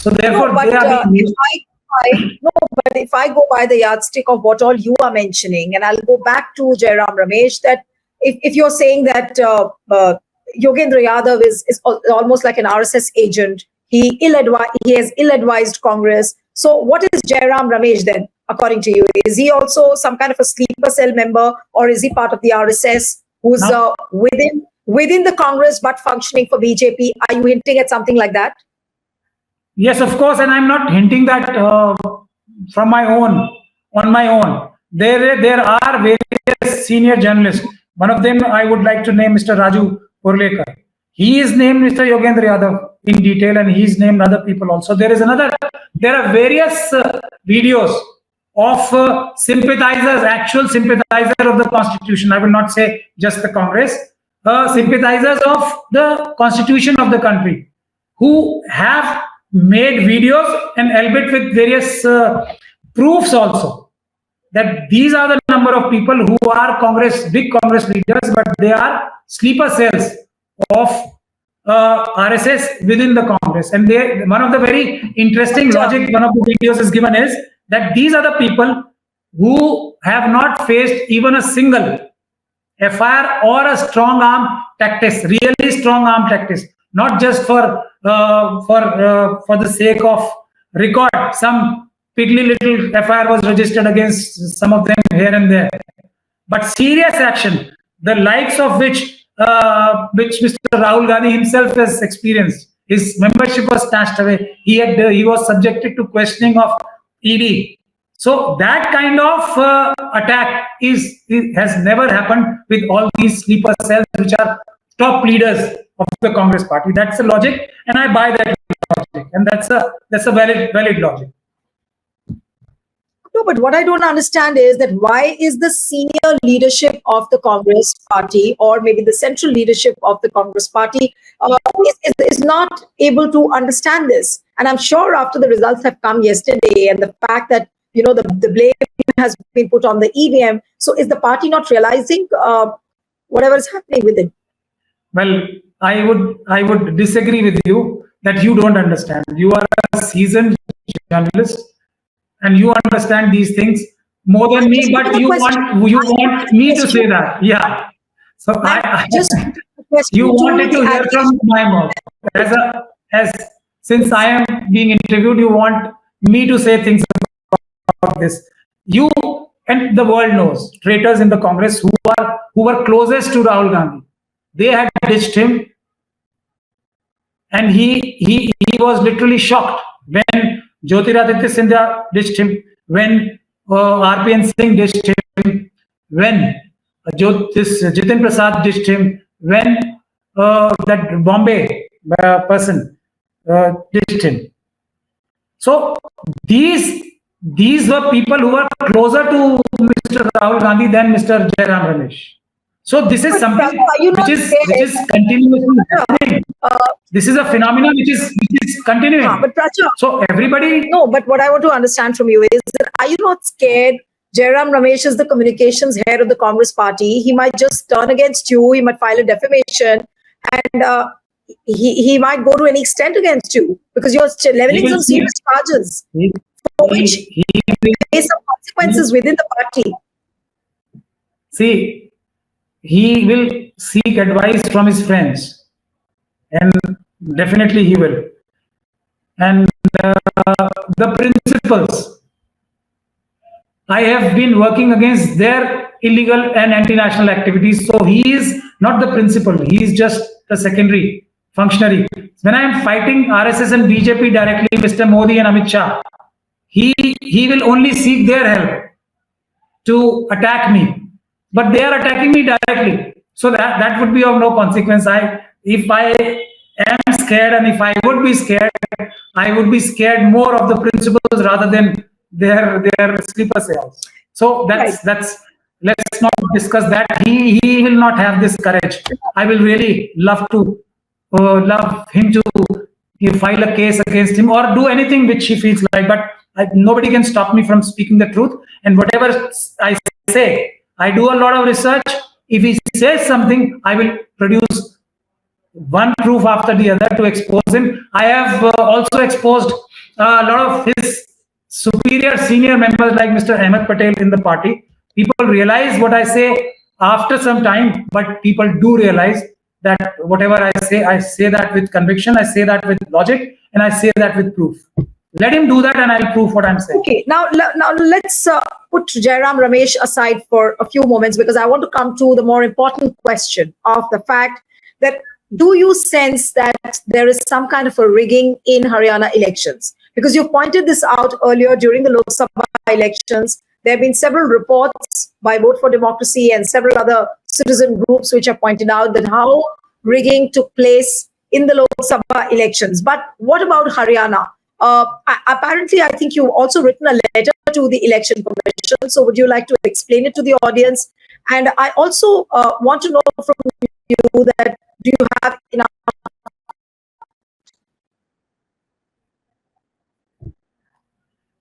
So therefore, but they are being used. but if I go by the yardstick of what all you are mentioning, and I'll go back to Jairam Ramesh, that if you're saying that Yogendra Yadav is almost like an RSS agent, he has ill-advised Congress. So what is Jairam Ramesh then, according to you? Is he also some kind of a sleeper cell member, or is he part of the RSS who's within the Congress but functioning for BJP? Are you hinting at something like that? Yes, of course, and I'm not hinting that on my own. There are various senior journalists. One of them I would like to name Mr. Raju Porlekar. He is named Mr. Yogendra Yadav in detail, and he's named other people also. There are various videos of sympathizers, actual sympathizers of the Constitution. I will not say just the Congress, sympathizers of the Constitution of the country, who have made videos, and albeit with various proofs also, that these are the number of people who are big Congress leaders, but they are sleeper cells of RSS within the Congress. And one of the very interesting logic one of the videos is given is that these are the people who have not faced even a single FIR or a strong arm tactics, really strong arm tactics, not just for the sake of record. Some piddly little FIR was registered against some of them here and there, but serious action, the likes of which Mr. Rahul Gandhi himself has experienced. His membership was snatched away. He was subjected to questioning of ED. So that kind of attack has never happened with all these sleeper cells, which are top leaders of the Congress party. That's the logic, and I buy that logic, and that's a valid logic. No, but what I don't understand is that why is the senior leadership of the Congress party, or maybe the central leadership of the Congress party, is not able to understand this? And I'm sure after the results have come yesterday, and the fact that the blame has been put on the EVM, so is the party not realizing whatever is happening with it? Well, I would disagree with you that you don't understand. You are a seasoned journalist, and you understand these things more than me. But you want me to say that, yeah. So you wanted to hear from my mouth. Since I am being interviewed, you want me to say things about this. You and the world knows traitors in the Congress who were closest to Rahul Gandhi. They had ditched him, and he was literally shocked when Jyotiraditya Scindia ditched him, when RPN Singh ditched him, when Jitin Prasad ditched him, when that Bombay person ditched him. So these were people who were closer to Mr. Rahul Gandhi than Mr. Jairam Ramesh. So this is something which is continuously happening. This is a phenomenon which is continuing. But Pracha, so everybody. No, but what I want to understand from you is that, are you not scared? Jairam Ramesh is the communications head of the Congress party. He might just turn against you. He might file a defamation, and he might go to any extent against you because you're leveling some serious charges for which he face some consequences within the party. See, he will seek advice from his friends, and definitely he will. And the principals, I have been working against their illegal and anti-national activities. So he is not the principal. He is just the secondary functionary. When I am fighting RSS and BJP directly, Mr. Modi and Amit Shah, he will only seek their help to attack me. But they are attacking me directly. So that would be of no consequence. If I am scared, and if I would be scared, I would be scared more of the principals rather than their sleeper cells. So let's not discuss that. He will not have this courage. I will really love him to file a case against him or do anything which he feels like. But nobody can stop me from speaking the truth. And whatever I say, I do a lot of research. If he says something, I will produce one proof after the other to expose him. I have also exposed a lot of his superior senior members like Mr. Ahmed Patel in the party. People realize what I say after some time, but people do realize that whatever I say that with conviction, I say that with logic, and I say that with proof. Let him do that, and I'll prove what I'm saying. Okay, now let's put Jairam Ramesh aside for a few moments, because I want to come to the more important question of the fact that, do you sense that there is some kind of a rigging in Haryana elections? Because you pointed this out earlier during the Lok Sabha elections. There have been several reports by Vote for Democracy and several other citizen groups which have pointed out that how rigging took place in the Lok Sabha elections. But what about Haryana? Apparently, I think you've also written a letter to the Election Commission. So would you like to explain it to the audience? And I also want to know from you that, do you have enough?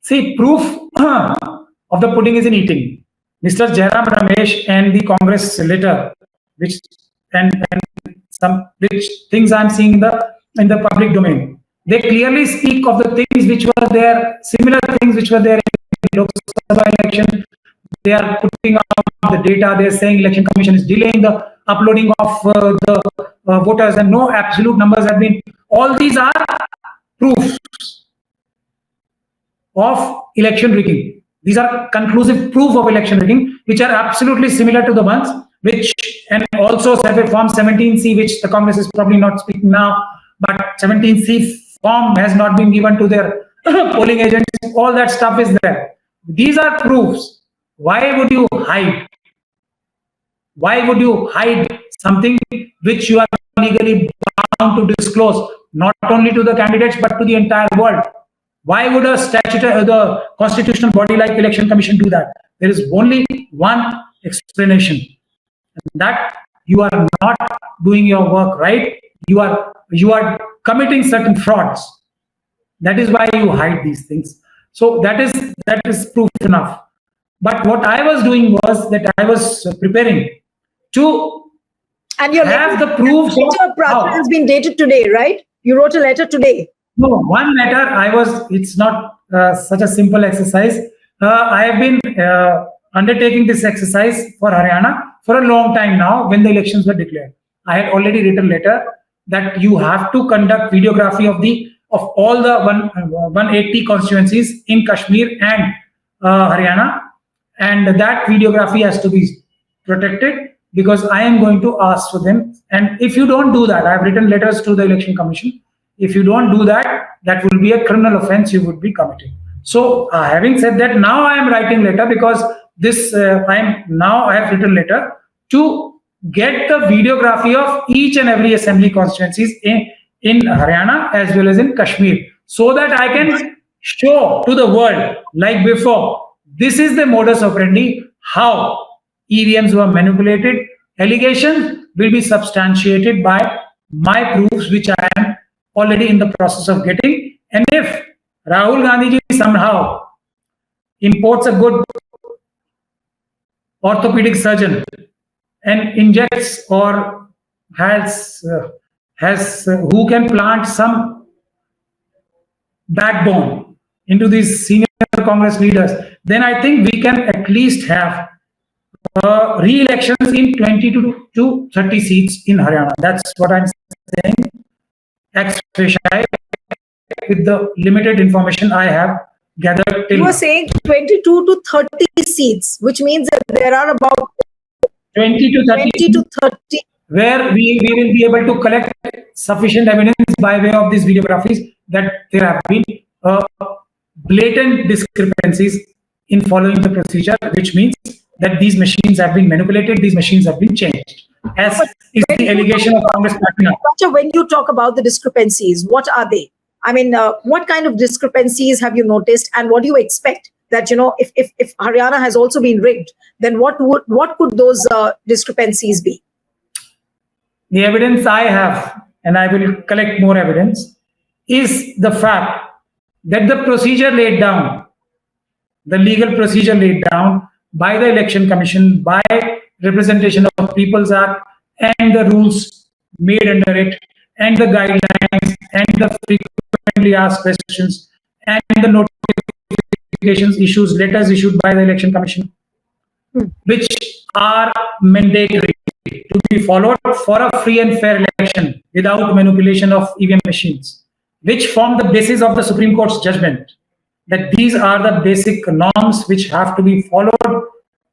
See, proof of the pudding is in eating. Mr. Jairam Ramesh and the Congress letter, which and some which things I'm seeing in the public domain, they clearly speak of the things which were there, similar things which were there in Lok Sabha election. They are putting out the data. They are saying Election Commission is delaying the uploading of the voters, and no absolute numbers have been. All these are proofs of election rigging. These are conclusive proof of election rigging, which are absolutely similar to the ones which, and also Form 17C, which the Congress is probably not speaking now, but 17C form has not been given to their polling agents. All that stuff is there. These are proofs. Why would you hide? Why would you hide something which you are legally bound to disclose, not only to the candidates, but to the entire world? Why would the constitutional body like Election Commission do that? There is only one explanation, that you are not doing your work right. You are committing certain frauds. That is why you hide these things. So that is proof enough. But what I was doing was that I was preparing to have the proof. Your Pracha has been dated today, right? You wrote a letter today. No, one letter. It's not such a simple exercise. I have been undertaking this exercise for Haryana for a long time now. When the elections were declared, I had already written a letter that you have to conduct videography of all the 180 constituencies in Kashmir and Haryana, and that videography has to be protected, because I am going to ask for them. And if you don't do that, I have written letters to the Election Commission. If you don't do that, that will be a criminal offense you would be committing. So, having said that, now I am writing letter, because this I have written letter to get the videography of each and every assembly constituencies in Haryana as well as in Kashmir, so that I can show to the world, like before, this is the modus operandi, how EVMs were manipulated. Allegations will be substantiated by my proofs, which I am already in the process of getting. And if Rahul Gandhi ji somehow imports a good orthopedic surgeon and injects or has who can plant some backbone into these senior Congress leaders, then I think we can at least have re-elections in 20 to 30 seats in Haryana. That's what I'm saying. With the limited information I have gathered till you were saying 22 to 30 seats, which means that there are about 20 to 30 where we will be able to collect sufficient evidence by way of these videographies that there have been blatant discrepancies in following the procedure, which means that these machines have been manipulated, these machines have been changed, as is the allegation of Congress Party now. When you talk about the discrepancies, what are they? I mean, what kind of discrepancies have you noticed, and what do you expect that, if Haryana has also been rigged, then what could those discrepancies be? The evidence I have, and I will collect more evidence, is the fact that the procedure laid down, the legal procedure laid down by the Election Commission, by representation of People's Act, and the rules made under it, and the guidelines, and the frequently asked questions, and the notifications issues, letters issued by the Election Commission, which are mandatory to be followed for a free and fair election without manipulation of EVM machines, which form the basis of the Supreme Court's judgment that these are the basic norms which have to be followed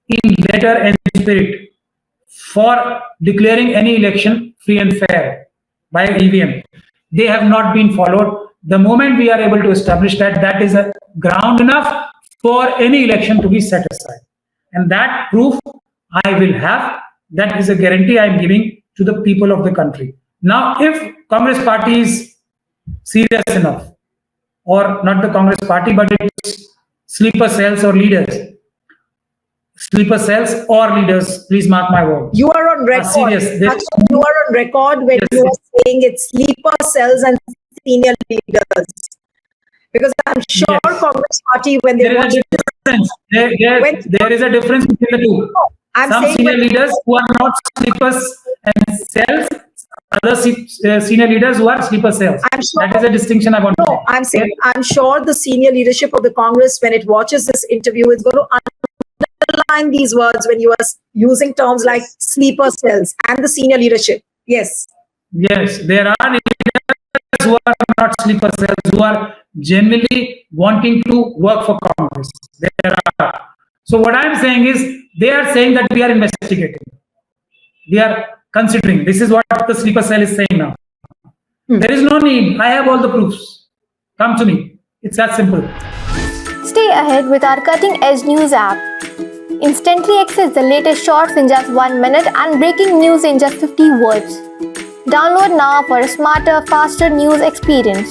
in letter and spirit for declaring any election free and fair by EVM. They have not been followed. The moment we are able to establish that, that is a ground enough for any election to be set aside. And that proof I will have, that is a guarantee I am giving to the people of the country. Now, if Congress party is serious enough, or not the Congress party, but it's sleeper cells or leaders, please mark my word. You are on record. Serious. You are on record when Yes. you are saying it's sleeper cells and senior leaders. Because I'm sure Yes. Congress party, when they There watch is a difference. There is a difference between the two. I'm Some saying senior when- leaders who are not sleepers and cells, other senior leaders who are sleeper cells. I'm sure- That is a distinction I want to No, make. I'm saying I'm sure the senior leadership of the Congress, when it watches this interview, is going to underline these words when you are using terms like sleeper cells and the senior leadership. Yes. Yes, there are leaders who are not sleeper cells, who are genuinely wanting to work for Congress. There are. So what I'm saying is, they are saying that we are investigating. We are considering. This is what the sleeper cell is saying now. There is no need. I have all the proofs. Come to me. It's that simple. Stay ahead with our cutting edge news app. Instantly access the latest shorts in just 1 minute and breaking news in just 50 words. Download now for a smarter, faster news experience.